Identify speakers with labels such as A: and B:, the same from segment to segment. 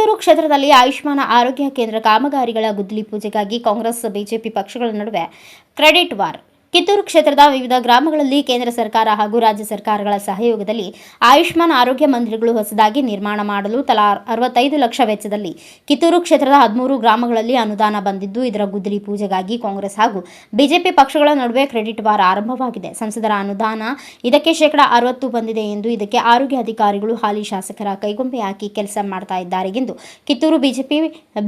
A: ಕಿತ್ತೂರು ಕ್ಷೇತ್ರದಲ್ಲಿ ಆಯುಷ್ಮಾನ್ ಆರೋಗ್ಯ ಕೇಂದ್ರ ಕಾಮಗಾರಿಗಳ ಗುದ್ದಲಿ ಪೂಜೆಗಾಗಿ ಕಾಂಗ್ರೆಸ್ ಬಿಜೆಪಿ ಪಕ್ಷಗಳ ನಡುವೆ ಕ್ರೆಡಿಟ್ ವಾರ್. ಕಿತ್ತೂರು ಕ್ಷೇತ್ರದ ವಿವಿಧ ಗ್ರಾಮಗಳಲ್ಲಿ ಕೇಂದ್ರ ಸರ್ಕಾರ ಹಾಗೂ ರಾಜ್ಯ ಸರ್ಕಾರಗಳ ಸಹಯೋಗದಲ್ಲಿ ಆಯುಷ್ಮಾನ್ ಆರೋಗ್ಯ ಮಂದಿರಗಳು ಹೊಸದಾಗಿ ನಿರ್ಮಾಣ ಮಾಡಲು ತಲಾ 65 ಲಕ್ಷ ವೆಚ್ಚದಲ್ಲಿ ಕಿತ್ತೂರು ಕ್ಷೇತ್ರದ 13 ಗ್ರಾಮಗಳಲ್ಲಿ ಅನುದಾನ ಬಂದಿದ್ದು, ಇದರ ಗುದ್ದಲಿ ಪೂಜೆಗಾಗಿ ಕಾಂಗ್ರೆಸ್ ಹಾಗೂ ಬಿಜೆಪಿ ಪಕ್ಷಗಳ ನಡುವೆ ಕ್ರೆಡಿಟ್ ವಾರ್ ಆರಂಭವಾಗಿದೆ. ಸಂಸದರ ಅನುದಾನ ಇದಕ್ಕೆ ಶೇಕಡಾ 60 ಬಂದಿದೆ ಎಂದು ಇದಕ್ಕೆ ಆರೋಗ್ಯ ಅಧಿಕಾರಿಗಳು ಹಾಲಿ ಶಾಸಕರ ಕೈಗೊಂಬೆ ಹಾಕಿ ಕೆಲಸ ಮಾಡ್ತಾ ಇದ್ದಾರೆ ಎಂದು ಕಿತ್ತೂರು ಬಿಜೆಪಿ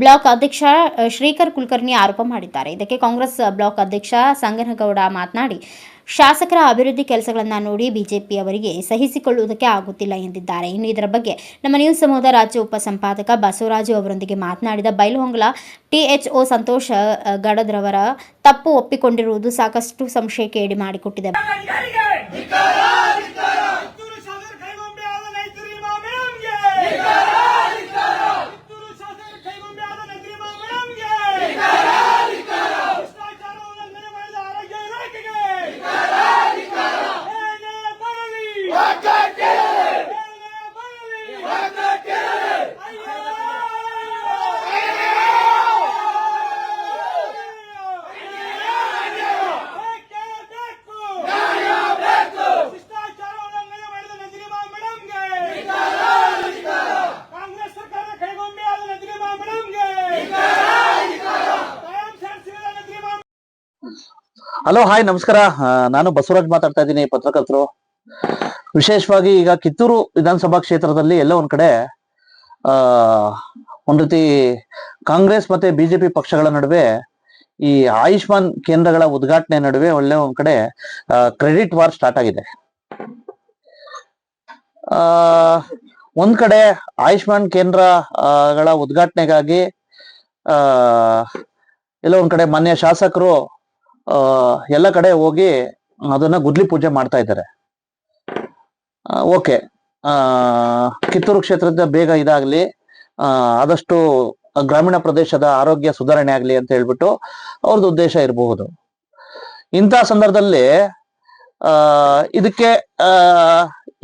A: ಬ್ಲಾಕ್ ಅಧ್ಯಕ್ಷ ಶ್ರೀಕರ್ ಕುಲಕರ್ಣಿ ಆರೋಪ ಮಾಡಿದ್ದಾರೆ. ಇದಕ್ಕೆ ಕಾಂಗ್ರೆಸ್ ಬ್ಲಾಕ್ ಅಧ್ಯಕ್ಷ ಸಂಗನಗೌಡ ಮಾತನಾಡಿ, ಶಾಸಕರ ಅಭಿವೃದ್ಧಿ ಕೆಲಸಗಳನ್ನು ನೋಡಿ ಬಿಜೆಪಿ ಅವರಿಗೆ ಸಹಿಸಿಕೊಳ್ಳುವುದಕ್ಕೆ ಆಗುತ್ತಿಲ್ಲ ಎಂದಿದ್ದಾರೆ. ಇನ್ನು ಇದರ ಬಗ್ಗೆ ನಮ್ಮ ನ್ಯೂಸ್ ಸಮೂಹದ ರಾಜ್ಯ ಉಪಸಂಪಾದಕ ಬಸವರಾಜು ಅವರೊಂದಿಗೆ ಮಾತನಾಡಿದ ಬೈಲಹೊಂಗಲ ಟಿಎಚ್ಒ ಸಂತೋಷ್ ಗಡದ್ರವರ ತಪ್ಪು ಒಪ್ಪಿಕೊಂಡಿರುವುದು ಸಾಕಷ್ಟು ಸಂಶಯಕ್ಕೆ ಎಡೆ ಮಾಡಿಕೊಟ್ಟಿದೆ.
B: ಹಲೋ, ಹಾಯ್, ನಮಸ್ಕಾರ. ನಾನು ಬಸವರಾಜ್ ಮಾತಾಡ್ತಾ ಇದ್ದೀನಿ, ಪತ್ರಕರ್ತರು. ವಿಶೇಷವಾಗಿ ಈಗ ಕಿತ್ತೂರು ವಿಧಾನಸಭಾ ಕ್ಷೇತ್ರದಲ್ಲಿ ಎಲ್ಲ ಒಂದ್ ಕಡೆ ಒಂದ್ ರೀತಿ ಕಾಂಗ್ರೆಸ್ ಮತ್ತೆ ಬಿಜೆಪಿ ಪಕ್ಷಗಳ ನಡುವೆ ಈ ಆಯುಷ್ಮಾನ್ ಕೇಂದ್ರಗಳ ಉದ್ಘಾಟನೆ ನಡುವೆ ಒಳ್ಳೆ ಒಂದ್ ಕಡೆ ಕ್ರೆಡಿಟ್ ವಾರ್ ಸ್ಟಾರ್ಟ್ ಆಗಿದೆ. ಒಂದ್ ಕಡೆ ಆಯುಷ್ಮಾನ್ ಕೇಂದ್ರಗಳ ಉದ್ಘಾಟನೆಗಾಗಿ ಎಲ್ಲ ಒಂದ್ ಕಡೆ ಮಾನ್ಯ ಶಾಸಕರು ಎಲ್ಲ ಕಡೆ ಹೋಗಿ ಅದನ್ನ ಗುದ್ಲಿ ಪೂಜೆ ಮಾಡ್ತಾ ಇದ್ದಾರೆ. ಓಕೆ, ಕಿತ್ತೂರು ಕ್ಷೇತ್ರದ ಬೇಗ ಇದಾಗ್ಲಿ, ಆದಷ್ಟು ಗ್ರಾಮೀಣ ಪ್ರದೇಶದ ಆರೋಗ್ಯ ಸುಧಾರಣೆ ಆಗ್ಲಿ ಅಂತ ಹೇಳ್ಬಿಟ್ಟು ಅವ್ರದ್ದು ಉದ್ದೇಶ ಇರಬಹುದು. ಇಂಥ ಸಂದರ್ಭದಲ್ಲಿ ಇದಕ್ಕೆ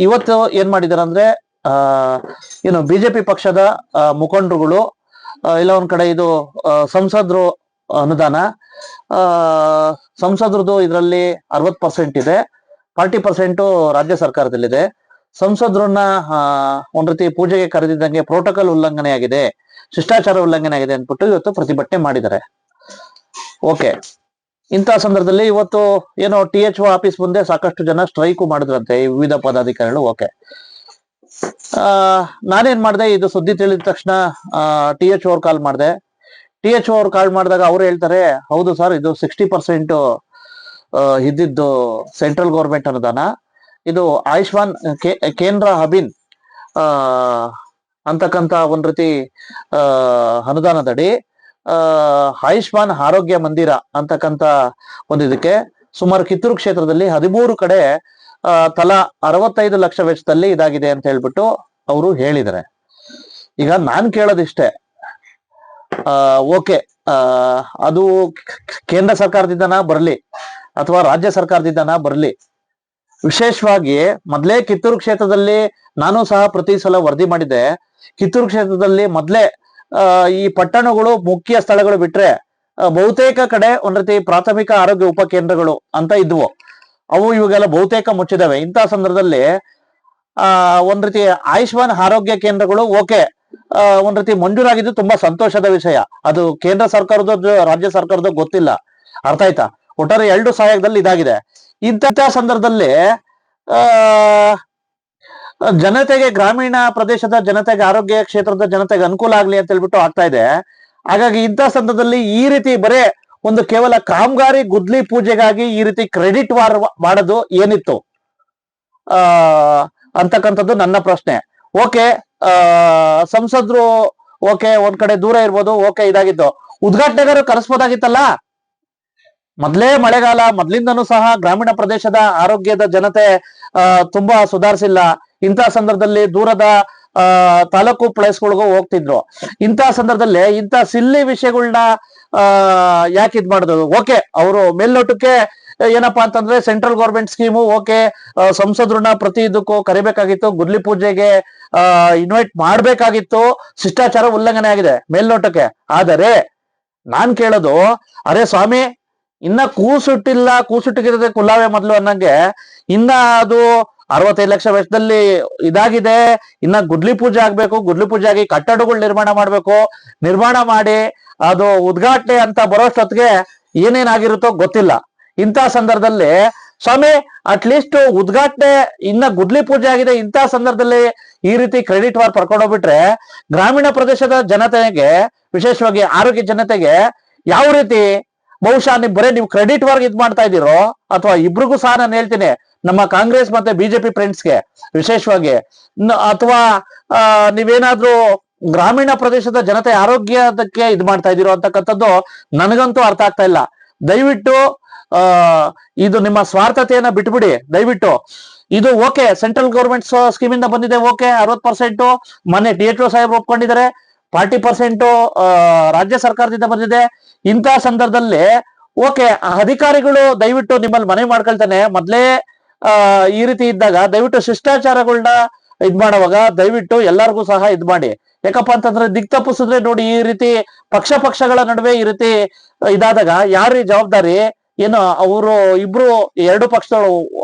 B: ಇವತ್ತು ಏನ್ ಮಾಡಿದಾರೆ ಅಂದ್ರೆ ಏನು ಬಿಜೆಪಿ ಪಕ್ಷದ ಮುಖಂಡರುಗಳು ಇಲ್ಲ ಒಂದ್ ಕಡೆ ಇದು ಸಂಸದರು ಅನುದಾನ, ಸಂಸದ್ರದ್ದು ಇದರಲ್ಲಿ 60% ಇದೆ, 40% ರಾಜ್ಯ ಸರ್ಕಾರದಲ್ಲಿದೆ. ಸಂಸದ್ರನ್ನ ಒಂದ್ ರೀತಿ ಪೂಜೆಗೆ ಕರೆದಿದ್ದಂಗೆ ಪ್ರೋಟೋಕಾಲ್ ಉಲ್ಲಂಘನೆ ಆಗಿದೆ, ಶಿಷ್ಟಾಚಾರ ಉಲ್ಲಂಘನೆ ಆಗಿದೆ ಅಂದ್ಬಿಟ್ಟು ಇವತ್ತು ಪ್ರತಿಭಟನೆ ಮಾಡಿದ್ದಾರೆ. ಓಕೆ, ಇಂಥ ಸಂದರ್ಭದಲ್ಲಿ ಇವತ್ತು ಏನೋ THO ಆಫೀಸ್ ಮುಂದೆ ಸಾಕಷ್ಟು ಜನ ಸ್ಟ್ರೈಕು ಮಾಡಿದ್ರಂತೆ, ಈ ವಿವಿಧ ಪದಾಧಿಕಾರಿಗಳು. ಓಕೆ, ನಾನೇನ್ ಮಾಡಿದೆ, ಇದು ಸುದ್ದಿ ತಿಳಿದ ತಕ್ಷಣ THO ಅವ್ರು ಕಾಲ್ ಮಾಡಿದೆ. THO ಅವ್ರು ಕಾಲ್ ಮಾಡಿದಾಗ ಅವ್ರು ಹೇಳ್ತಾರೆ, ಹೌದು ಸರ್, ಇದು 60% ಇದ್ದಿದ್ದು ಸೆಂಟ್ರಲ್ ಗೌರ್ಮೆಂಟ್ ಅನುದಾನ, ಇದು ಆಯುಷ್ಮಾನ್ ಕೇಂದ್ರ ಅಭಿನ್ ಅಂತಕ್ಕಂತ ಒಂದ್ ರೀತಿ ಅನುದಾನದಡಿ ಆಯುಷ್ಮಾನ್ ಆರೋಗ್ಯ ಮಂದಿರ ಅಂತಕ್ಕಂತ ಒಂದಿದಕ್ಕೆ ಸುಮಾರು ಕಿತ್ತೂರು ಕ್ಷೇತ್ರದಲ್ಲಿ 13 ಕಡೆ ತಲಾ 65 ಲಕ್ಷ ವೆಚ್ಚದಲ್ಲಿ ಇದಾಗಿದೆ ಅಂತ ಹೇಳ್ಬಿಟ್ಟು ಅವರು ಹೇಳಿದ್ದಾರೆ. ಈಗ ನಾನ್ ಕೇಳೋದಿಷ್ಟೇ, ಓಕೆ, ಅದು ಕೇಂದ್ರ ಸರ್ಕಾರದಿಂದನ ಬರ್ಲಿ ಅಥವಾ ರಾಜ್ಯ ಸರ್ಕಾರದಿಂದನ ಬರ್ಲಿ, ವಿಶೇಷವಾಗಿ ಮೊದ್ಲೇ ಕಿತ್ತೂರು ಕ್ಷೇತ್ರದಲ್ಲಿ ನಾನು ಸಹ ಪ್ರತಿ ಸಲ ವರದಿ ಮಾಡಿದ್ದೆ. ಕಿತ್ತೂರು ಕ್ಷೇತ್ರದಲ್ಲಿ ಮೊದ್ಲೇ ಈ ಪಟ್ಟಣಗಳು ಮುಖ್ಯ ಸ್ಥಳಗಳು ಬಿಟ್ರೆ ಬಹುತೇಕ ಕಡೆ ಒಂದ್ ರೀತಿ ಪ್ರಾಥಮಿಕ ಆರೋಗ್ಯ ಉಪಕೇಂದ್ರಗಳು ಅಂತ ಇದ್ವು, ಅವು ಇವಾಗೆಲ್ಲ ಬಹುತೇಕ ಮುಚ್ಚಿದಾವೆ. ಇಂಥ ಸಂದರ್ಭದಲ್ಲಿ ಒಂದ್ ರೀತಿ ಆಯುಷ್ಮಾನ್ ಆರೋಗ್ಯ ಕೇಂದ್ರಗಳು ಓಕೆ, ಒಂದ್ ರೀತಿ ಮಂಜೂರಾಗಿದ್ದು ತುಂಬಾ ಸಂತೋಷದ ವಿಷಯ. ಅದು ಕೇಂದ್ರ ಸರ್ಕಾರದ ರಾಜ್ಯ ಸರ್ಕಾರದ ಗೊತ್ತಿಲ್ಲ, ಅರ್ಥ ಆಯ್ತಾ? ಒಟ್ಟಾರೆ 2 ಸಹಾಯಕದಲ್ಲಿ ಇದಾಗಿದೆ. ಇಂಥ ಸಂದರ್ಭದಲ್ಲಿ ಜನತೆಗೆ, ಗ್ರಾಮೀಣ ಪ್ರದೇಶದ ಜನತೆಗೆ, ಆರೋಗ್ಯ ಕ್ಷೇತ್ರದ ಜನತೆಗೆ ಅನುಕೂಲ ಆಗ್ಲಿ ಅಂತ ಹೇಳ್ಬಿಟ್ಟು ಆಗ್ತಾ ಇದೆ. ಹಾಗಾಗಿ ಇಂಥ ಸಂದರ್ಭದಲ್ಲಿ ಈ ರೀತಿ ಬರೇ ಒಂದು ಕೇವಲ ಕಾಮಗಾರಿ ಗುದ್ಲಿ ಪೂಜೆಗಾಗಿ ಈ ರೀತಿ ಕ್ರೆಡಿಟ್ ವಾರ್ ಮಾಡೋದು ಏನಿತ್ತು ಅಂತಕ್ಕಂಥದ್ದು ನನ್ನ ಪ್ರಶ್ನೆ. ಓಕೆ, ಸಂಸದ್ರು ಓಕೆ, ಒಂದ್ ಕಡೆ ದೂರ ಇರ್ಬೋದು, ಓಕೆ, ಇದಾಗಿತ್ತು, ಉದ್ಘಾಟನೆಗಾರು ಕರೆಸ್ಬೋದಾಗಿತ್ತಲ್ಲ. ಮೊದ್ಲೇ ಮಳೆಗಾಲ, ಮೊದ್ಲಿಂದನೂ ಸಹ ಗ್ರಾಮೀಣ ಪ್ರದೇಶದ ಆರೋಗ್ಯದ ಜನತೆ ತುಂಬಾ ಸುಧಾರಿಸಿಲ್ಲ. ಇಂಥ ಸಂದರ್ಭದಲ್ಲಿ ದೂರದ ತಾಲೂಕು ಪ್ಲೇಸ್ಗಳಿಗೂ ಹೋಗ್ತಿದ್ರು. ಇಂಥ ಸಂದರ್ಭದಲ್ಲಿ ಇಂಥ ಸಿಲ್ಲಿ ವಿಷಯಗಳನ್ನ ಯಾಕೆ ಇದ್ ಮಾಡಿದ್ರು? ಓಕೆ, ಅವರು ಮೇಲ್ನೋಟಕ್ಕೆ ಏನಪ್ಪಾ ಅಂತಂದ್ರೆ ಸೆಂಟ್ರಲ್ ಗೌರ್ಮೆಂಟ್ ಸ್ಕೀಮು ಓಕೆ, ಸಂಸದ್ರನ್ನ ಪ್ರತಿ ಇದಕ್ಕೂ ಕರಿಬೇಕಾಗಿತ್ತು, ಗುದ್ಲಿ ಪೂಜೆಗೆ ಇನ್ವೈಟ್ ಮಾಡ್ಬೇಕಾಗಿತ್ತು, ಶಿಷ್ಟಾಚಾರ ಉಲ್ಲಂಘನೆ ಆಗಿದೆ ಮೇಲ್ನೋಟಕ್ಕೆ. ಆದರೆ ನಾನ್ ಕೇಳೋದು, ಅರೆ ಸ್ವಾಮಿ, ಇನ್ನ ಕೂಸುಟ್ಟಿಗಿರದೆ ಕುಲ್ಲಾವೆ ಮೊದಲು ಅನ್ನಂಗೆ, ಇನ್ನ ಅದು 65 ಲಕ್ಷ ವೆಚ್ಚದಲ್ಲಿ ಇದಾಗಿದೆ, ಇನ್ನ ಗುದ್ಲಿ ಪೂಜೆ ಆಗ್ಬೇಕು, ಗುದ್ಲಿ ಪೂಜೆ ಆಗಿ ಕಟ್ಟಡಗಳು ನಿರ್ಮಾಣ ಮಾಡ್ಬೇಕು, ನಿರ್ಮಾಣ ಮಾಡಿ ಅದು ಉದ್ಘಾಟನೆ ಅಂತ ಬರೋಷ್ಟೊತ್ತಿಗೆ ಏನೇನಾಗಿರುತ್ತೋ ಗೊತ್ತಿಲ್ಲ. ಇಂಥ ಸಂದರ್ಭದಲ್ಲಿ ಸ್ವಾಮಿ, ಅಟ್ಲೀಸ್ಟ್ ಉದ್ಘಾಟನೆ ಇನ್ನ ಗುದ್ಲಿ ಪೂಜೆ ಆಗಿದೆ, ಇಂಥ ಸಂದರ್ಭದಲ್ಲಿ ಈ ರೀತಿ ಕ್ರೆಡಿಟ್ ವಾರ್ ಪಡ್ಕೊಂಡೋಗ್ಬಿಟ್ರೆ ಗ್ರಾಮೀಣ ಪ್ರದೇಶದ ಜನತೆಗೆ, ವಿಶೇಷವಾಗಿ ಆರೋಗ್ಯ ಜನತೆಗೆ ಯಾವ ರೀತಿ ಬಹುಶಃ ನೀವು ಕ್ರೆಡಿಟ್ ವಾರ್ಗ್ ಇದ್ ಮಾಡ್ತಾ ಇದ್ದೀರೋ, ಅಥವಾ ಇಬ್ರಿಗೂ ಸಹ ನಾನು ಹೇಳ್ತೀನಿ, ನಮ್ಮ ಕಾಂಗ್ರೆಸ್ ಮತ್ತೆ ಬಿಜೆಪಿ ಫ್ರೆಂಡ್ಸ್ಗೆ ವಿಶೇಷವಾಗಿ, ಅಥವಾ ನೀವೇನಾದ್ರೂ ಗ್ರಾಮೀಣ ಪ್ರದೇಶದ ಜನತೆ ಆರೋಗ್ಯದಕ್ಕೆ ಇದ್ ಮಾಡ್ತಾ ಇದ್ದೀರೋ ಅಂತಕ್ಕಂಥದ್ದು ನನಗಂತೂ ಅರ್ಥ ಆಗ್ತಾ ಇಲ್ಲ. ದಯವಿಟ್ಟು ಇದು ನಿಮ್ಮ ಸ್ವಾರ್ಥತೆಯನ್ನ ಬಿಟ್ಬಿಡಿ ದಯವಿಟ್ಟು. ಇದು ಓಕೆ, ಸೆಂಟ್ರಲ್ ಗೌರ್ಮೆಂಟ್ ಸ್ಕೀಮ್ ಇಂದ ಬಂದಿದೆ, ಓಕೆ, 60% ಮೊನ್ನೆ DHO ಸಾಹೇಬ್ ಒಪ್ಕೊಂಡಿದ್ದಾರೆ, 40% ರಾಜ್ಯ ಸರ್ಕಾರದಿಂದ ಬಂದಿದೆ. ಇಂಥ ಸಂದರ್ಭದಲ್ಲಿ ಓಕೆ, ಅಧಿಕಾರಿಗಳು ದಯವಿಟ್ಟು ನಿಮ್ಮಲ್ಲಿ ಮನವಿ ಮಾಡ್ಕೊಳ್ತಾನೆ, ಮೊದ್ಲೇ ಈ ರೀತಿ ಇದ್ದಾಗ ದಯವಿಟ್ಟು ಶಿಷ್ಟಾಚಾರಗಳನ್ನ ಇದ್ ಮಾಡುವಾಗ ದಯವಿಟ್ಟು ಎಲ್ಲರಿಗೂ ಸಹ ಇದ್ ಮಾಡಿ. ಯಾಕಪ್ಪ ಅಂತಂದ್ರೆ ದಿಕ್ ತಪ್ಪಿಸಿದ್ರೆ ನೋಡಿ, ಈ ರೀತಿ ಪಕ್ಷಗಳ ನಡುವೆ ಈ ರೀತಿ ಇದಾದಾಗ ಯಾರೀ ಜವಾಬ್ದಾರಿ? ಏನು ಅವರು ಇಬ್ರು ಎರಡು ಪಕ್ಷದವರು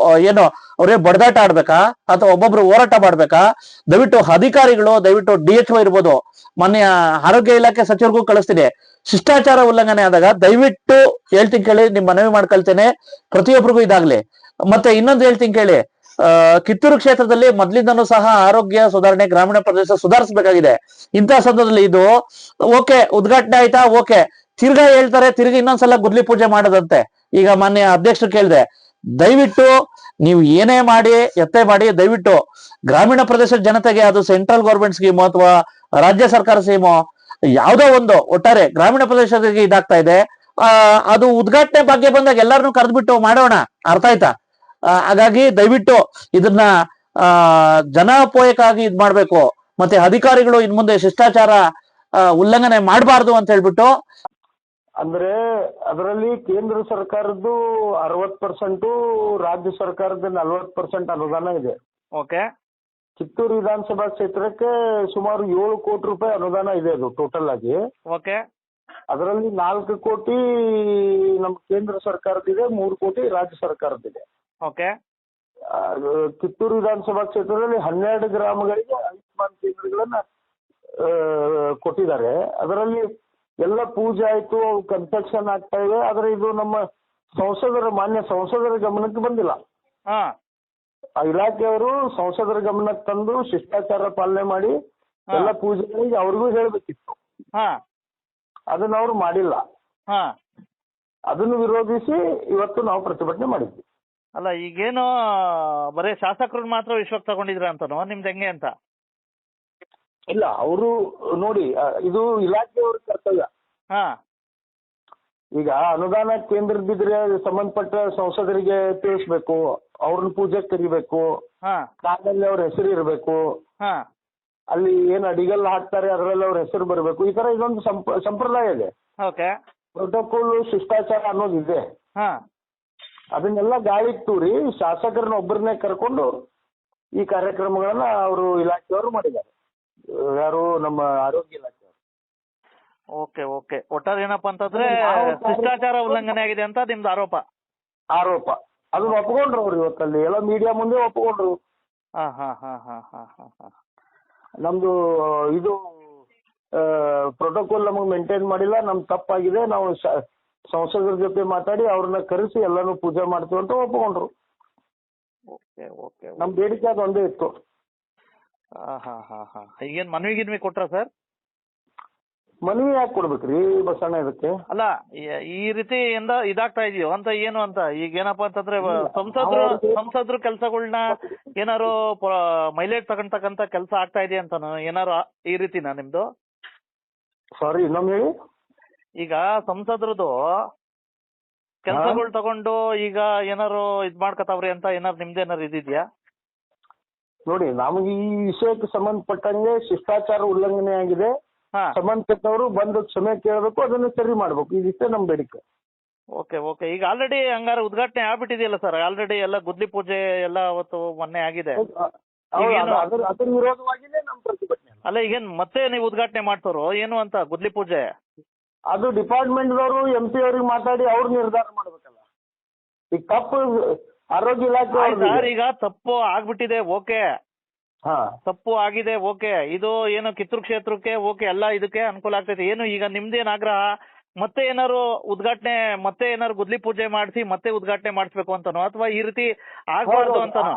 B: ಏನು ಅವ್ರೇ ಬಡದಾಟ ಆಡ್ಬೇಕಾ, ಅಥವಾ ಒಬ್ಬೊಬ್ರು ಹೋರಾಟ ಮಾಡ್ಬೇಕಾ? ದಯವಿಟ್ಟು ಅಧಿಕಾರಿಗಳು, ದಯವಿಟ್ಟು DHO ಇರ್ಬೋದು, ಮೊನ್ನೆ ಆರೋಗ್ಯ ಇಲಾಖೆ ಸಚಿವರಿಗೂ ಕಳಿಸ್ತೀನಿ, ಶಿಷ್ಟಾಚಾರ ಉಲ್ಲಂಘನೆ ಆದಾಗ ದಯವಿಟ್ಟು ಹೇಳ್ತೀನಿ ಕೇಳಿ, ನಿಮ್ ಮನವಿ ಮಾಡ್ಕೊಳ್ತೇನೆ, ಪ್ರತಿಯೊಬ್ಬರಿಗೂ ಇದಾಗ್ಲಿ. ಮತ್ತೆ ಇನ್ನೊಂದು ಹೇಳ್ತೀನಿ ಕೇಳಿ, ಕಿತ್ತೂರು ಕ್ಷೇತ್ರದಲ್ಲಿ ಮೊದ್ಲಿಂದನೂ ಸಹ ಆರೋಗ್ಯ ಸುಧಾರಣೆ, ಗ್ರಾಮೀಣ ಪ್ರದೇಶ ಸುಧಾರಿಸಬೇಕಾಗಿದೆ. ಇಂಥ ಸಂದರ್ಭದಲ್ಲಿ ಇದು ಓಕೆ, ಉದ್ಘಾಟನೆ ಆಯ್ತಾ, ಓಕೆ, ತಿರ್ಗಾ ಹೇಳ್ತಾರೆ ತಿರ್ಗಿ ಇನ್ನೊಂದ್ಸಲ ಗುದ್ಲಿ ಪೂಜೆ ಮಾಡೋದಂತೆ. ಈಗ ಮಾನ್ಯ ಅಧ್ಯಕ್ಷರು ಕೇಳಿದೆ, ದಯವಿಟ್ಟು ನೀವು ಏನೇ ಮಾಡಿ ಎತ್ತೆ ಮಾಡಿ, ದಯವಿಟ್ಟು ಗ್ರಾಮೀಣ ಪ್ರದೇಶದ ಜನತೆಗೆ, ಅದು ಸೆಂಟ್ರಲ್ ಗೌರ್ಮೆಂಟ್ ಸ್ಕೀಮು ಅಥವಾ ರಾಜ್ಯ ಸರ್ಕಾರ ಸ್ಕೀಮು, ಯಾವ್ದೋ ಒಂದು ಒಟ್ಟಾರೆ ಗ್ರಾಮೀಣ ಪ್ರದೇಶಕ್ಕೆ ಇದಾಗ್ತಾ ಇದೆ, ಅದು ಉದ್ಘಾಟನೆ ಬಗ್ಗೆ ಬಂದಾಗ ಎಲ್ಲರನ್ನೂ ಕರೆದ್ಬಿಟ್ಟು ಮಾಡೋಣ, ಅರ್ಥ ಆಯ್ತಾ? ಹಾಗಾಗಿ ದಯವಿಟ್ಟು ಇದನ್ನ ಜನೋಪಯೋಗಕ್ಕಾಗಿ ಇದ್ ಮಾಡ್ಬೇಕು. ಮತ್ತೆ ಅಧಿಕಾರಿಗಳು ಇನ್ ಮುಂದೆ ಶಿಷ್ಟಾಚಾರ ಉಲ್ಲಂಘನೆ ಮಾಡಬಾರ್ದು ಅಂತ ಹೇಳ್ಬಿಟ್ಟು.
C: ಅಂದ್ರೆ ಅದರಲ್ಲಿ ಕೇಂದ್ರ ಸರ್ಕಾರದ್ದು 60%, ರಾಜ್ಯ ಸರ್ಕಾರದ 40% ಅನುದಾನ ಇದೆ.
D: ಓಕೆ.
C: ಕಿತ್ತೂರು ವಿಧಾನಸಭಾ ಕ್ಷೇತ್ರಕ್ಕೆ ಸುಮಾರು 7 ಕೋಟಿ ರೂಪಾಯಿ ಅನುದಾನ ಇದೆ, ಅದು ಟೋಟಲ್ ಆಗಿ.
D: ಓಕೆ.
C: ಅದರಲ್ಲಿ 4 ಕೋಟಿ ನಮ್ಮ ಕೇಂದ್ರ ಸರ್ಕಾರದಿದೆ, 3 ಕೋಟಿ ರಾಜ್ಯ ಸರ್ಕಾರದಿದೆ.
D: ಓಕೆ.
C: ಕಿತ್ತೂರು ವಿಧಾನಸಭಾ ಕ್ಷೇತ್ರದಲ್ಲಿ 12 ಗ್ರಾಮಗಳಿಗೆ ಆಯುಷ್ಮಾನ್ ಕೇಂದ್ರಗಳನ್ನ ಕೊಟ್ಟಿದ್ದಾರೆ. ಅದರಲ್ಲಿ ಎಲ್ಲ ಪೂಜೆ ಆಯ್ತು, ಕನ್ಸ್ಟ್ರಕ್ಷನ್ ಆಗ್ತಾ ಇದೆ. ಆದ್ರೆ ಇದು ನಮ್ಮ ಮಾನ್ಯ ಸಂಸದರ ಗಮನಕ್ಕೆ ಬಂದಿಲ್ಲ. ಆ ಇಲಾಖೆಯವರು ಸಂಸದರ ಗಮನಕ್ಕೆ ತಂದು ಶಿಷ್ಟಾಚಾರ ಪಾಲನೆ ಮಾಡಿ ಎಲ್ಲ ಪೂಜೆಗಳಿಗೆ ಅವ್ರಿಗೂ ಹೇಳ್ಬೇಕಿತ್ತು. ಅದನ್ನ ಅವ್ರು ಮಾಡಿಲ್ಲ. ಅದನ್ನು ವಿರೋಧಿಸಿ ಇವತ್ತು ನಾವು ಪ್ರತಿಭಟನೆ ಮಾಡಿದ್ವಿ.
D: ಅಲ್ಲ, ಈಗೇನು ಬರೀ ಶಾಸಕರು ಮಾತ್ರ ವಿಶ್ವಕ್ಕೆ ತಗೊಂಡಿದ್ರ ಅಂತನೋ, ನಿಮ್ದು ಹೆಂಗೆ ಅಂತ?
C: ಇಲ್ಲ, ಅವರು ನೋಡಿ, ಇದು ಇಲಾಖೆಯವ್ರ ಕರ್ತವ್ಯ. ಈಗ ಅನುದಾನ ಕೇಂದ್ರದಿದ್ರೆ ಸಂಬಂಧಪಟ್ಟ ಸಂಸದರಿಗೆ ತಿಳಿಸ್ಬೇಕು, ಅವ್ರನ್ನ ಪೂಜೆ ಕರಿಬೇಕು, ಕಾಲದಲ್ಲಿ ಅವ್ರ ಹೆಸರು ಇರಬೇಕು, ಅಲ್ಲಿ ಏನ್ ಅಡಿಗೆಲ್ಲ ಹಾಕ್ತಾರೆ ಅದರಲ್ಲಿ ಅವ್ರ ಹೆಸರು ಬರಬೇಕು. ಈ ತರ ಇದೊಂದು ಸಂಪ್ರದಾಯ ಇದೆ. ಪ್ರೋಟೋಕಾಲ್, ಶಿಷ್ಟಾಚಾರ ಅನ್ನೋದಿದೆ. ಅದನ್ನೆಲ್ಲ ಗಾಳಿಗೆ ತೂರಿ ಶಾಸಕರನ್ನ ಒಬ್ಬರನ್ನೇ ಕರ್ಕೊಂಡು ಈ ಕಾರ್ಯಕ್ರಮಗಳನ್ನ ಅವರು ಇಲಾಖೆಯವರು ಮಾಡಿದ್ದಾರೆ. ಯಾರು? ನಮ್ಮ ಆರೋಗ್ಯ ಇಲಾಖೆ.
D: Okay okay. ಒಟ್ಟಾರೆ ಏನಪ್ಪಾ ಅಂತಂದ್ರೆ ಶಿಷ್ಟಾಚಾರ ಉಲ್ಲಂಘನೆ ಆಗಿದೆ ಅಂತ ನಿಮ್ದು ಆರೋಪ.
C: ಅದನ್ನ ಒಪ್ಕೊಂಡ್ರು ಅವ್ರು ಇವತ್ತಲ್ಲಿ ಎಲ್ಲ ಮೀಡಿಯಾ ಮುಂದೆ ಒಪ್ಕೊಂಡ್ರು. ನಮ್ದು ಇದು ಪ್ರೋಟೋಕಾಲ್ ನಮಗೆ ಮೇಂಟೈನ್ ಮಾಡಿಲ್ಲ, ನಮ್ ತಪ್ಪಾಗಿದೆ, ನಾವು ಸಂಸದರ ಜೊತೆ ಮಾತಾಡಿ ಅವ್ರನ್ನ ಕರೆಸಿ ಎಲ್ಲಾನು ಪೂಜೆ ಮಾಡ್ತೀವಿ ಅಂತ ಒಪ್ಕೊಂಡ್ರು. ನಮ್ ಬೇಡಿಕೆ ಅದು ಒಂದೇ ಇತ್ತು.
D: ಈಗೇನ್ ಮನವಿ ಕೊಟ್ರ ಸರ್?
C: ಮನವಿ ಯಾಕೆ ಕೊಡ್ಬೇಕ್ರಿ ಬಸಣ್ಣ ಇದಕ್ಕೆ?
D: ಅಲ್ಲ, ಈ ರೀತಿ ಇದಾಗ್ತಾ ಇದೆಯೋ ಅಂತ ಏನು ಅಂತ. ಈಗ ಏನಪ್ಪಾ ಅಂತಂದ್ರೆ ಸಂಸದ್ರು ಕೆಲಸಗಳನ್ನ ಏನಾರು ಮೈಲೇಜ್ ತಗೊಂತಕ್ಕಂತ ಕೆಲಸ ಆಗ್ತಾ ಇದೆ ಅಂತ ಏನಾರು ಈ ರೀತಿನಾ ನಿಮ್ದು?
C: ಸಾರಿ, ಇನ್ನೊಮ್ಮೆ ಹೇಳಿ.
D: ಈಗ ಸಂಸದ್ರದ್ದು ಕೆಲಸಗಳು ತಗೊಂಡು ಈಗ ಏನಾರು ಇದ್ ಮಾಡ್ಕತಾವ್ರಿ ಅಂತ ಏನಾರು ನಿಮ್ದೇನಾರು ಇದಿದ್ಯಾ?
C: ನೋಡಿ ನಮಗೆ ಈ ವಿಷಯಕ್ಕೆ ಸಂಬಂಧಪಟ್ಟಂಗೆ ಶಿಷ್ಟಾಚಾರ ಉಲ್ಲಂಘನೆ ಆಗಿದೆ.
D: ಹಾ
C: ಸಂಬಂಧಪಟ್ಟವರು ಬಂದು ಕ್ಷಮೆ ಕೇಳಬೇಕು, ಅದನ್ನು ಸರಿ ಮಾಡ್ಬೇಕು. ಇದಿಷ್ಟೇ ನಮ್ ಬೇಡಿಕೆ.
D: Okay okay. ಈಗ ಆಲ್ರೆಡಿ ಹಂಗಾರೆ ಉದ್ಘಾಟನೆ ಆಗ್ಬಿಟ್ಟಿದೆಯಲ್ಲ ಸರ್, ಆಲ್ರೆಡಿ ಎಲ್ಲ ಗುದ್ಲಿ ಪೂಜೆ ಎಲ್ಲ ಅವತ್ತು ಮೊನ್ನೆ ಆಗಿದೆ.
C: ಅದ್ರ ವಿರೋಧವಾಗಿನೇ ನಮ್ಮ ಪ್ರತಿಭಟನೆ.
D: ಅಲ್ಲ ಈಗೇನ್ ಮತ್ತೆ ನೀವು ಉದ್ಘಾಟನೆ ಮಾಡ್ತಾರೋ ಏನು ಅಂತ ಗುದ್ಲಿ ಪೂಜೆ?
C: ಅದು ಡಿಪಾರ್ಟ್ಮೆಂಟ್ದವರು MP ಅವ್ರಿಗೆ ಮಾತಾಡಿ ಅವ್ರು ನಿರ್ಧಾರ ಮಾಡ್ಬೇಕಲ್ಲ. ಈಗ ತಪ್ಪು ಆರೋಗ್ಯ ಇಲಾಖೆ
D: ಸರ್, ಈಗ ತಪ್ಪು ಆಗ್ಬಿಟ್ಟಿದೆ, ಓಕೆ,
C: ಹಾ
D: ತಪ್ಪು ಆಗಿದೆ, ಓಕೆ. ಇದು ಏನು ಕಿತ್ತೂರು ಕ್ಷೇತ್ರಕ್ಕೆ ಓಕೆ ಎಲ್ಲ ಇದಕ್ಕೆ ಅನುಕೂಲ ಆಗ್ತೈತೆ. ಏನು ಈಗ ನಿಮ್ದೇನ್ ಆಗ್ರಹ? ಮತ್ತೆ ಏನಾರು ಉದ್ಘಾಟನೆ, ಮತ್ತೆ ಏನಾರು ಗುದ್ಲಿ ಪೂಜೆ ಮಾಡಿಸಿ ಮತ್ತೆ ಉದ್ಘಾಟನೆ ಮಾಡಿಸ್ಬೇಕು ಅಂತನೋ, ಅಥವಾ ಈ ರೀತಿ ಆಗ್ಬಾರ್ದು ಅಂತನೋ?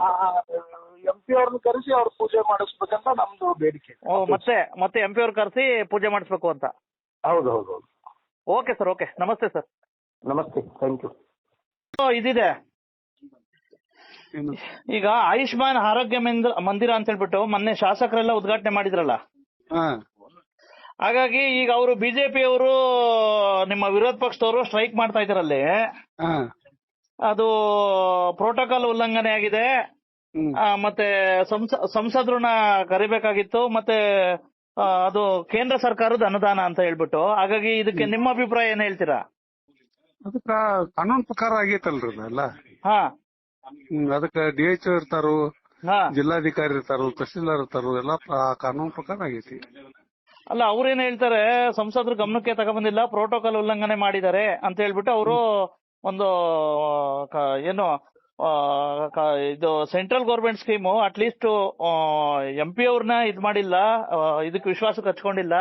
C: MP ಅವ್ರನ್ನ ಕರೆಸಿ ಅವ್ರ ಪೂಜೆ ಮಾಡಿಸ್ಬೇಕಂತ ನಮ್ದು ಬೇಡಿಕೆ.
D: ಮತ್ತೆ MP ಅವ್ರು ಕರೆಸಿ ಪೂಜೆ ಮಾಡಿಸ್ಬೇಕು ಅಂತ?
C: ಹೌದು ಹೌದು ಹೌದು.
D: Okay sir, okay. ನಮಸ್ತೆ ಸರ್.
C: ನಮಸ್ತೆ, ಥ್ಯಾಂಕ್ ಯು.
D: ಇದಿದೆ ಈಗ ಆಯುಷ್ಮಾನ್ ಆರೋಗ್ಯ ಮಂದಿರ ಅಂತ ಹೇಳ್ಬಿಟ್ಟು ಮೊನ್ನೆ ಶಾಸಕರೆಲ್ಲ ಉದ್ಘಾಟನೆ ಮಾಡಿದ್ರಲ್ಲ, ಹಾಗಾಗಿ ಈಗ ಅವರು ಬಿಜೆಪಿ ಅವರು ನಿಮ್ಮ ವಿರೋಧ ಪಕ್ಷದವರು ಸ್ಟ್ರೈಕ್ ಮಾಡ್ತಾ ಇದಾರಲ್ಲಿ, ಅದು ಪ್ರೋಟೋಕಾಲ್ ಉಲ್ಲಂಘನೆ ಆಗಿದೆ, ಮತ್ತೆ ಸಂಸದ್ರನ್ನ ಕರಿಬೇಕಾಗಿತ್ತು, ಮತ್ತೆ ಅದು ಕೇಂದ್ರ ಸರ್ಕಾರದ ಅನುದಾನ ಅಂತ ಹೇಳ್ಬಿಟ್ಟು. ಹಾಗಾಗಿ ಇದಕ್ಕೆ ನಿಮ್ಮ ಅಭಿಪ್ರಾಯ ಏನ್ ಹೇಳ್ತೀರಾ?
E: ಅದಕ್ಕ ಕಾನೂನು ಪ್ರಕಾರ ಆಗೈತಲ್ರಿ ಅದೆಲ್ಲ.
D: ಹಾ
E: ಅದಕ್ಕ DHO ಇರ್ತಾರು,
D: ಹಾ
E: ಜಿಲ್ಲಾಧಿಕಾರಿ ಇರ್ತಾರು, ತಹಸೀಲ್ದಾರ್ ಇರ್ತಾರು, ಎಲ್ಲ ಕಾನೂನು ಪ್ರಕಾರ ಆಗೈತಿ.
D: ಅಲ್ಲ, ಅವ್ರೇನ್ ಹೇಳ್ತಾರೆ, ಸಂಸದರು ಗಮನಕ್ಕೆ ತಗೊಂಡ್ಬಂದಿಲ್ಲ, ಪ್ರೋಟೋಕಾಲ್ ಉಲ್ಲಂಘನೆ ಮಾಡಿದ್ದಾರೆ ಅಂತ ಹೇಳ್ಬಿಟ್ಟು ಅವರು ಒಂದು ಏನು ಇದು central government scheme at least MP ಅವ್ರನ್ನ ಇದ್ ಮಾಡಿಲ್ಲ, ಇದಕ್ಕೆ ವಿಶ್ವಾಸಕ್ಕೆ ಹಚ್ಕೊಂಡಿಲ್ಲ.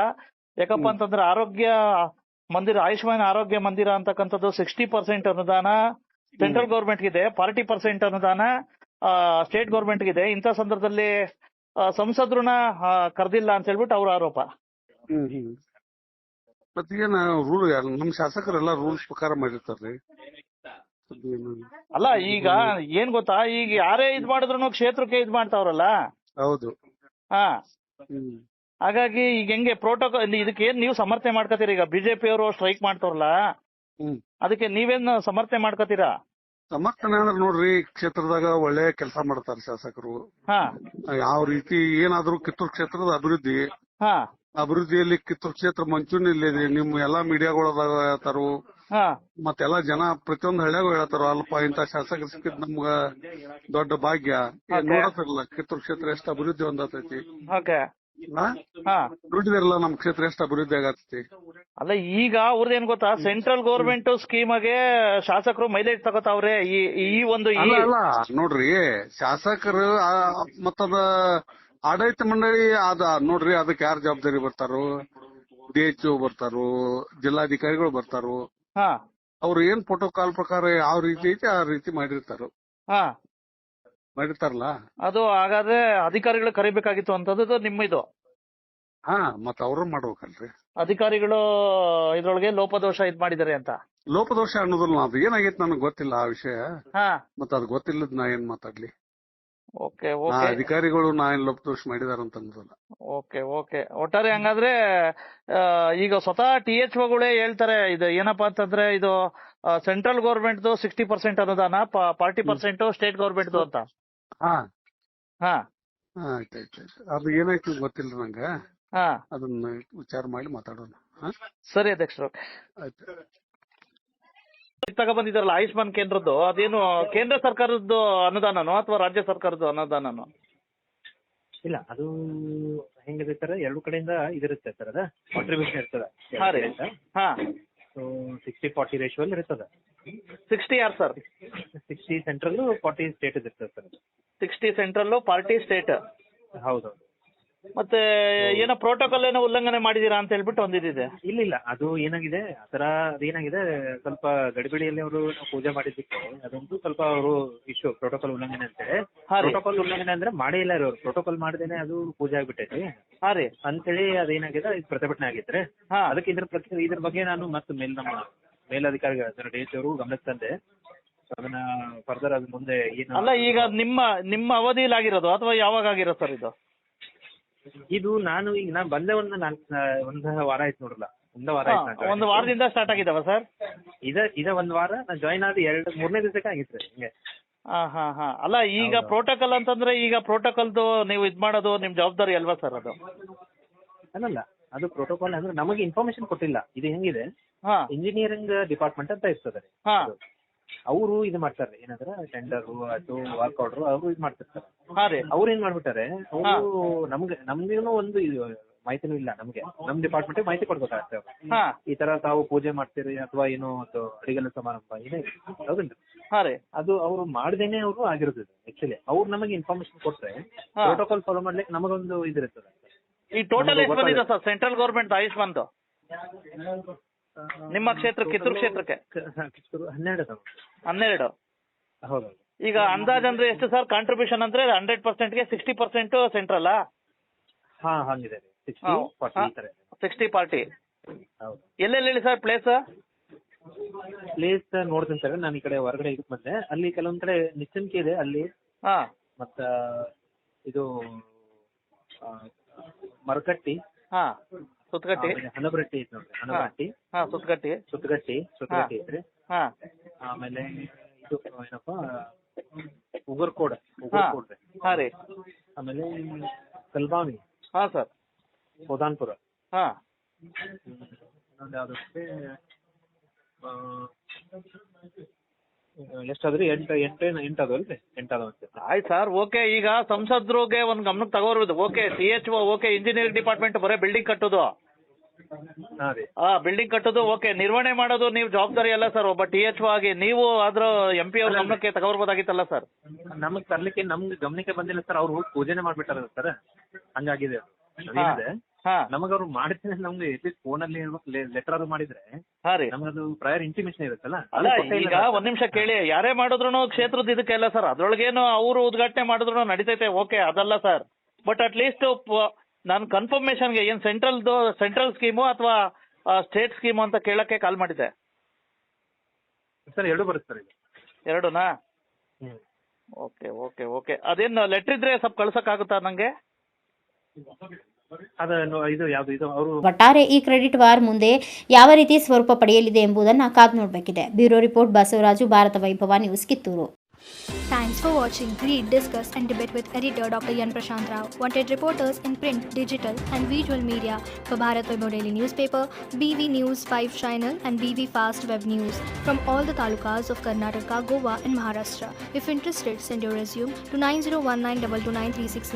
D: ಯಾಕಪ್ಪ ಅಂತಂದ್ರೆ ಆರೋಗ್ಯ ಮಂದಿರ, ಆಯುಷ್ಮಾನ್ ಆರೋಗ್ಯ ಮಂದಿರ ಅಂತಕ್ಕಂಥದ್ದು 60% ಅನುದಾನ ಸೆಂಟ್ರಲ್ ಗೌರ್ಮೆಂಟ್ ಇದೆ, 40% ಅನುದಾನ ಸ್ಟೇಟ್ ಗೌರ್ಮೆಂಟ್ ಇದೆ. ಇಂಥ ಸಂದರ್ಭದಲ್ಲಿ ಸಂಸದ್ರನ್ನ ಕರೆದಿಲ್ಲ ಅಂತ ಹೇಳ್ಬಿಟ್ಟು ಅವ್ರ ಆರೋಪ.
E: ಮತ್ತೇನ ರೂಲ್ ನಮ್ ಶಾಸಕರೆಲ್ಲ ರೂಲ್ಸ್ ಪ್ರಕಾರ ಮಾಡಿರ್ತಾರ್ರಿ.
D: ಅಲ್ಲ, ಈಗ ಏನ್ ಗೊತ್ತಾ, ಈಗ ಯಾರೇ ಇದ್ ಮಾಡಿದ್ರು ಕ್ಷೇತ್ರಕ್ಕೆ ಇದ್ ಮಾಡ್ತಾವ್ರಲ್ಲ.
E: ಹೌದು.
D: ಹಾ, ಹಾಗಾಗಿ ಈಗ ಹೆಂಗೆ ಪ್ರೋಟೋಕಾಲ್ ಇದಕ್ಕೆ ಏನ್ ನೀವು ಸಮರ್ಥನೆ ಮಾಡ್ಕೋತೀರಿ? ಈಗ ಬಿಜೆಪಿ ಅವರು ಸ್ಟ್ರೈಕ್ ಮಾಡ್ತಾರಲ್ಲ, ಅದಕ್ಕೆ ನೀವೇನ್ ಸಮರ್ಥನೆ ಮಾಡ್ಕೋತೀರಾ?
E: ಸಮರ್ಥನೆ ಅಂದ್ರೆ ನೋಡ್ರಿ, ಕ್ಷೇತ್ರದಾಗ ಒಳ್ಳೆ ಕೆಲಸ ಮಾಡ್ತಾರ ಶಾಸಕರು.
D: ಹಾ,
E: ಯಾವ ರೀತಿ ಏನಾದ್ರು ಕಿತ್ತೂರು ಕ್ಷೇತ್ರದ ಅಭಿವೃದ್ಧಿ,
D: ಹಾ,
E: ಅಭಿವೃದ್ಧಿಯಲ್ಲಿ ಕಿತ್ತೂರು ಕ್ಷೇತ್ರ ಮುಂಚೂಣಿಯಲ್ಲಿದೆ. ನಿಮ್ ಎಲ್ಲಾ ಮೀಡಿಯಾಗಳದಾಗ ಹೇಳ್ತಾರು,
D: ಹಾ,
E: ಮತ್ತೆಲ್ಲಾ ಜನ ಪ್ರತಿಯೊಂದು ಹಳ್ಳಿಯಾಗೂ ಹೇಳ್ತಾರ, ಅಲ್ಪ ಇಂತ ಶಾಸಕರು ಸಿಕ್ಕಿದ್ ನಮ್ಗ ದೊಡ್ಡ ಭಾಗ್ಯ. ನೋಡತ್ತಿರಲ್ಲ ಕಿತ್ತೂರು ಕ್ಷೇತ್ರ ಎಷ್ಟು ಅಭಿವೃದ್ಧಿ ಹೊಂದತೈತಿ.
D: ಓಕೆ. ಹಾ,
E: ನೋಡಿದಿರಲ್ಲ ನಮ್ ಕ್ಷೇತ್ರ ಎಷ್ಟು ಅಭಿವೃದ್ಧಿ ಆಗತೈತಿ.
D: ಅಲ್ಲ, ಈಗ ಅವ್ರದ್ದೇನ್ ಗೊತ್ತಾ, ಸೆಂಟ್ರಲ್ ಗೌರ್ಮೆಂಟ್ ಸ್ಕೀಮಗೆ ಶಾಸಕರು ಮೈಲೇಜ್ ತಗೋತಾವ್ರೆ. ಈ ಒಂದು
E: ಅಲ್ಲ ನೋಡ್ರಿ, ಶಾಸಕರು ಮತ್ತದ ಆಡಳಿತ ಮಂಡಳಿ ಅದ ನೋಡ್ರಿ, ಅದಕ್ಕೆ ಯಾರು ಜವಾಬ್ದಾರಿ ಬರ್ತಾರೋ? DHO ಬರ್ತಾರೋ, ಜಿಲ್ಲಾಧಿಕಾರಿಗಳು ಬರ್ತಾರೋ.
D: ಹಾ,
E: ಅವ್ರು ಏನ್ ಪ್ರೋಟೋಕಾಲ್ ಪ್ರಕಾರ ಯಾವ ರೀತಿ ಐತಿ ಆ ರೀತಿ ಮಾಡಿರ್ತಾರೋ.
D: ಹಾ,
E: ಮಾಡಿರ್ತಾರಲ್ಲ,
D: ಅದು ಹಾಗಾದ್ರೆ ಅಧಿಕಾರಿಗಳು ಕರಿಬೇಕಾಗಿತ್ತು ಅಂತದ್ದು ನಿಮ್ಮ ಇದು.
E: ಹಾ, ಮತ್ತ ಅವ್ರು ಮಾಡ್ಬೇಕಲ್ರಿ.
D: ಅಧಿಕಾರಿಗಳು ಇದ್ರೊಳಗೆ ಲೋಪದೋಷ ಇದ್ ಮಾಡಿದ್ದಾರೆ ಅಂತ.
E: ಲೋಪದೋಷ ಅನ್ನೋದಿಲ್ಲ, ಅದು ಏನಾಗೈತಿ ನನಗೆ ಗೊತ್ತಿಲ್ಲ ಆ ವಿಷಯ.
D: ಹಾ,
E: ಮತ್ತ ಅದು ಗೊತ್ತಿಲ್ಲದ್ ನಾ ಏನ್ ಮಾತಾಡ್ಲಿ.
D: Okay okay.
E: ಅಧಿಕಾರಿಗಳು ನಾ ಏನ್ ಲೋಪದೋಷ ಮಾಡಿದಾರ ಅಂತ ಅನ್ನೋದಲ್ಲ.
D: Okay okay. ಒಟ್ಟಾರೆ ಹಂಗಾದ್ರೆ ಈಗ ಸ್ವತಃ THOಗಳೇ ಹೇಳ್ತಾರೆ, ಇದು ಏನಪ್ಪಾ ಅಂತಂದ್ರೆ, ಇದು ಸೆಂಟ್ರಲ್ ಗೌರ್ಮೆಂಟ್ 60% ಅನುದಾನ, 40% ಸ್ಟೇಟ್ ಗೌರ್ಮೆಂಟ್ ಅಂತ.
E: ಹಾ
D: ಹಾ,
E: ಆಯ್ತಾಯ್ತು. ಅದು ಏನಾಯ್ತು ಗೊತ್ತಿಲ್ಲ ನಂಗ.
D: ಹಾ,
E: ಅದನ್ನ ವಿಚಾರ ಮಾಡಿ ಮಾತಾಡೋಣ.
D: ಸರಿ ಅಧ್ಯಕ್ಷರು.
E: ಆಯ್ತು.
D: ತಗೊಂಡ್ಬಂದಿದಾರಲ್ಲ ಆಯುಷ್ಮಾನ್ ಕೇಂದ್ರದ್ದು, ಅದೇನು ಕೇಂದ್ರ ಸರ್ಕಾರದ್ದು ಅನುದಾನನೋ ಅಥವಾ ರಾಜ್ಯ ಸರ್ಕಾರದ ಅನುದಾನನೋ?
F: ಇಲ್ಲ, ಅದು ಹೆಂಗಿದೆ ಸರ್, ಎರಡು ಕಡೆಯಿಂದ ಇದಿರುತ್ತೆ ಸರ್, ಅದ ಕಾಂಟ್ರಿಬ್ಯೂಷನ್ ಇರ್ತದ.
D: ಹಾ,
F: ಸೊ 60-40 ರೇಷಿಯೋ ಅಲ್ಲಿ ಇರ್ತದ.
D: 60 ಯಾರು ಸರ್?
F: 60 ಸೆಂಟ್ರಲ್, 40 ಸ್ಟೇಟ್ ಇರ್ತದೆ ಸರ್.
D: 60 central, 40 state.
F: ಹೌದು.
D: ಮತ್ತೆ ಏನೋ ಪ್ರೋಟೋಕಾಲ್ ಏನೋ ಉಲ್ಲಂಘನೆ ಮಾಡಿದೀರಾ ಅಂತ ಹೇಳ್ಬಿಟ್ಟು ಒಂದಿದೆ.
F: ಇಲ್ಲ, ಅದು ಏನಾಗಿದೆ, ಆತರ ಅದೇನಾಗಿದೆ, ಸ್ವಲ್ಪ ಗಡಿಬಿಡಿಯಲ್ಲಿ ಅವರು ಪೂಜೆ ಮಾಡಿದ್ದಕ್ಕೆ ಅದೊಂದು ಸ್ವಲ್ಪ ಅವರು ಇಶ್ಯೂ, ಪ್ರೋಟೋಕಾಲ್ ಉಲ್ಲಂಘನೆ ಅಂತೇಳಿ. ಪ್ರೋಟೋಕಾಲ್ ಉಲ್ಲಂಘನೆ ಅಂದ್ರೆ ಮಾಡೇ ಇಲ್ಲ ರೀ ಅವ್ರು, ಪ್ರೋಟೋಕಾಲ್ ಮಾಡದೇನೆ ಅದು ಪೂಜೆ ಆಗ್ಬಿಟ್ಟೈತಿ.
D: ಹಾ ರೀ,
F: ಅಂತೇಳಿ ಅದೇನಾಗಿದೆ, ಇದು ಪ್ರತಿಭಟನೆ ಆಗಿದ್ರೆ ಅದಕ್ಕೆ ಇದ್ರ ಬಗ್ಗೆ ನಾನು ಮತ್ತೆ ನಮ್ಮ ಮೇಲಧಿಕಾರಿಗಳು DHO ಗಮನಕ್ಕೆ ತಂದೆ. ಅದನ್ನ ಫರ್ದರ್ ಅದ್ ಮುಂದೆ ಏನು.
D: ಅಲ್ಲ, ಈಗ ನಿಮ್ಮ ಅವಧಿಯಲ್ಲಿ ಆಗಿರೋದು ಅಥವಾ ಯಾವಾಗ ಆಗಿರೋದು ಸರ್ ಇದು?
F: ಇದು ನಾನು ಬಂದೆ ಒಂದು ವಾರ ಆಯ್ತು ನೋಡ್ರಲ್ಲ.
D: ಒಂದು ವಾರದಿಂದ ಸ್ಟಾರ್ಟ್ ಆಗಿದಾವ ಸರ್?
F: ಇದ ಒಂದ್ ವಾರ ನಾನು ಜಾಯ್ನ್ ಆದ 2-3ನೇ ದಿವಸಕ್ಕೆ ಆಗಿತ್ತು ಹಿಂಗೆ.
D: ಅಲ್ಲ ಈಗ
F: ಹೌದು.
D: ಪ್ರೋಟೋಕಾಲ್ ಅಂತಂದ್ರೆ ಈಗ ಪ್ರೋಟೋಕಾಲ್ದು ನೀವು ಇದ್ ಮಾಡೋದು ನಿಮ್ ಜವಾಬ್ದಾರಿ ಅಲ್ವಾ ಸರ್ ಅದು?
F: ಅಲ್ಲಲ್ಲ, ಅದು ಪ್ರೋಟೋಕಾಲ್ ಅಂದ್ರೆ ನಮಗೆ ಇನ್ಫಾರ್ಮೇಶನ್ ಕೊಟ್ಟಿಲ್ಲ. ಇದು ಹೆಂಗಿದೆ,
D: ಹಾ
F: ಇಂಜಿನಿಯರಿಂಗ್ ಡಿಪಾರ್ಟ್ಮೆಂಟ್ ಅಂತ ಇರ್ತದೆ.
D: ಹಾ
F: ಅವರು ಇದು ಮಾಡ್ತಾರೆ, ಏನಂದ್ರೆ ಟೆಂಡರ್ ಅದು ವರ್ಕ್ ಆರ್ಡರ್ ಅವರು ಇದು ಮಾಡ್ತಿರ್ತಾರೆ.
D: ಹಾ ರೀ
F: ಅವ್ರು ಏನ್ ಮಾಡ್ಬಿಟ್ಟಾರೆ, ಅವರು ನಮ್ಗೇನು ಒಂದು ಮಾಹಿತಿನೂ ಇಲ್ಲ. ನಮ್ ಡಿಪಾರ್ಟ್ಮೆಂಟ್ ಮಾಹಿತಿ ಕೊಡ್ಬೇಕಾಗತ್ತೆ ಅವ್ರು.
D: ಹಾ
F: ಈ ತರ ತಾವು ಪೂಜೆ ಮಾಡ್ತೀರಿ ಅಥವಾ ಏನೋ ಒಂದು ಅಡಿಗೆಲ್ಲ ಸಮಾರಂಭ ಏನೇ ಹೌದಲ್ರಿ,
D: ಹಾ ರೀ
F: ಅದು ಅವ್ರು ಮಾಡ್ದೇನೆ ಅವರು ಆಗಿರ್ತದೆ. ಆಕ್ಚುಲಿ ಅವ್ರು ನಮಗೆ ಇನ್ಫಾರ್ಮೇಶನ್ ಕೊಟ್ರೆ ಪ್ರೋಟೋಕಾಲ್ ಫಾಲೋ ಮಾಡ್ಲಿಕ್ಕೆ ನಮಗೊಂದು ಇದಿರ್ತದೆ.
D: ಈ ಟೋಟಲ್ ಎಷ್ಟು ಬಂದಿದೆ ಸರ್ ಸೆಂಟ್ರಲ್ ಗೌರ್ಮೆಂಟ್ ಆಯುಷ್ಮಾನ್ದು ನಿಮ್ಮ ಕ್ಷೇತ್ರ ಕಿತ್ತೂರು ಕ್ಷೇತ್ರಕ್ಕೆ? 12.
F: ಹೌದು.
D: ಈಗ ಅಂದಾಜ್ ಅಂದ್ರೆ ಎಷ್ಟು ಸರ್ ಕಾಂಟ್ರಿಬ್ಯೂಷನ್ ಅಂದ್ರೆ 100%ಗೆ 60% ಸೆಂಟ್ರಲ್?
F: ಹಾ ಹಂಗಿದೆ 60-40 ಈ ತರ ಇದೆ.
D: 60-40.
F: ಹೌದು.
D: ಎಲ್ಲೆಲ್ಲಿ ಹೇಳಿ ಸರ್ ಪ್ಲೇಸ್
F: ನೋಡ್ತೀನಿ ಸರ್, ನಾನು ಈ ಕಡೆ ಹೊರಗಡೆ ಇದಕ್ಕೆ ಬಂದೆ. ಅಲ್ಲಿ ಕೆಲವೊಂದ್ ಕಡೆ ನಿಚ್ಚಣಿಕೆ ಇದೆ ಅಲ್ಲಿ,
D: ಹಾ
F: ಮತ್ತ ಇದು ಮರಕಟ್ಟಿ,
D: ಹಾ ಸುತ್ತಗಟ್ಟಿ,
F: ಹನಬರಟ್ಟಿ ಐತಿ ನೋಡ್ರಿ, ಹನಬರಟ್ಟಿ,
D: ಹಾ ಸುತ್ತಗಟ್ಟಿ
F: ಐತ್ರಿ.
D: ಹಾ
F: ಆಮೇಲೆ ಇದು ಏನಪ್ಪಾ ಉಗರ್ಕೋಡ್ ರೀ.
D: ಹಾ ರೀ
F: ಆಮೇಲೆ ಕಲ್ಬಾವಿ,
D: ಹಾ ಸರ್,
F: ಹೋದಾನ್ಪುರ,
D: ಹಾ
F: ಇನ್ನೊಂದು ಯಾವ್ದು ಎಷ್ಟಾದ್ರಿ 8 ಅದಲ್ರಿ, 8 ಅದಾವ.
D: ಆಯ್ತು ಸರ್, ಓಕೆ. ಈಗ ಸಂಸದ್ರಿಗೆ ಒಂದ್ ಗಮನಕ್ಕೆ ತಗೋರ್ಬೋದು. Okay CHO, okay engineering department ಬರೀ ಬಿಲ್ಡಿಂಗ್ ಕಟ್ಟೋದು,
F: ಹಾ ರೀ,
D: ಬಿಲ್ಡಿಂಗ್ ಕಟ್ಟೋದು ಓಕೆ, ನಿರ್ವಹಣೆ ಮಾಡೋದು ನೀವು ಜವಾಬ್ದಾರಿ ಅಲ್ಲ ಸರ್. ಒಬ್ಬ THO ಆಗಿ ನೀವು ಆದ್ರ MP ಅವ್ರ ಗಮನಕ್ಕೆ ತಗೋರ್ಬೋದಾಗಿತ್ತಲ್ಲ ಸರ್.
F: ನಮಗ್ ತರ್ಲಿಕ್ಕೆ ನಮ್ಗೆ ಗಮನಕ್ಕೆ ಬಂದಿಲ್ಲ ಸರ್. ಅವ್ರು ಹೋಗಿ ಪೂಜೆನೆ ಮಾಡ್ಬಿಟ್ಟಾರ ಸರ್, ಹಂಗಾಗಿದೆ. ಅದೇನಿದೆ
D: ಹಾ
F: ನಮಗ ಅವ್ರು ಮಾಡ್ತೀನಿ, ನಮ್ಗೆ ಎಟ್ಲೀಸ್ಟ್ ಫೋನ್ ಅಲ್ಲಿ ಲೆಟರ್ ಅದು ಮಾಡಿದ್ರೆ
D: ಹಾ ರೀ.
F: ನಮ್ಗದು ಪ್ರಯರ್ ಇಂಟಿಮೇಷನ್ ಇರುತ್ತಲ್ಲ.
D: ಅಲ್ಲ ಈಗ ಒಂದ್ ನಿಮಿಷ ಕೇಳಿ, ಯಾರೇ ಮಾಡಿದ್ರು ಕ್ಷೇತ್ರದ ಇದಕ್ಕೆಲ್ಲ ಸರ್, ಅದ್ರೊಳಗೇನು ಅವರು ಉದ್ಘಾಟನೆ ಮಾಡಿದ್ರು ನಡೀತೈತೆ, ಓಕೆ ಅದಲ್ಲ ಸರ್. ಬಟ್ ಅಟ್ ಲೀಸ್ಟ್ ನಾನು ಕನ್ಫರ್ಮೇಶನ್ಗೆ ಏನ್ ಸೆಂಟ್ರಲ್ ಸ್ಕೀಮು ಅಥವಾ ಸ್ಟೇಟ್ ಸ್ಕೀಮು ಅಂತ ಕೇಳಕ್ಕೆ ಕಾಲ್ ಮಾಡಿದ್ದೆ
F: ಸರ್. 2 ಬರುತ್ತೆ ಸರ್ ಇದು.
D: 2ನಾ? Okay okay okay. ಅದೇನು ಲೆಟರ್ ಇದ್ರೆ ಸ್ವಲ್ಪ ಕಳ್ಸಕ್ ಆಗುತ್ತಾ ನಂಗೆ?
F: ಇದು ಯಾವ್ದು ಇದು ಅವರು
A: ಒಟ್ಟಾರೆ ಈ ಕ್ರೆಡಿಟ್ ವಾರ್ ಮುಂದೆ ಯಾವ ರೀತಿ ಸ್ವರೂಪ ಪಡೆಯಲಿದೆ ಎಂಬುದನ್ನು ಕಾದು ನೋಡಬೇಕಿದೆ. ಬ್ಯೂರೋ ರಿಪೋರ್ಟ್, ಬಸವರಾಜು, ಭಾರತ ವೈಭವ news, Kittur.
G: Thanks for watching Read, Discuss and Debate with editor Dr. Yan Prashant Rao. Wanted reporters in print, digital and visual media for Bharat Vaibhav Daily Newspaper, BV News 5 Channel and BV Fast Web News from all the talukas of Karnataka, Goa and Maharashtra. If interested, send your resume to 9019229369.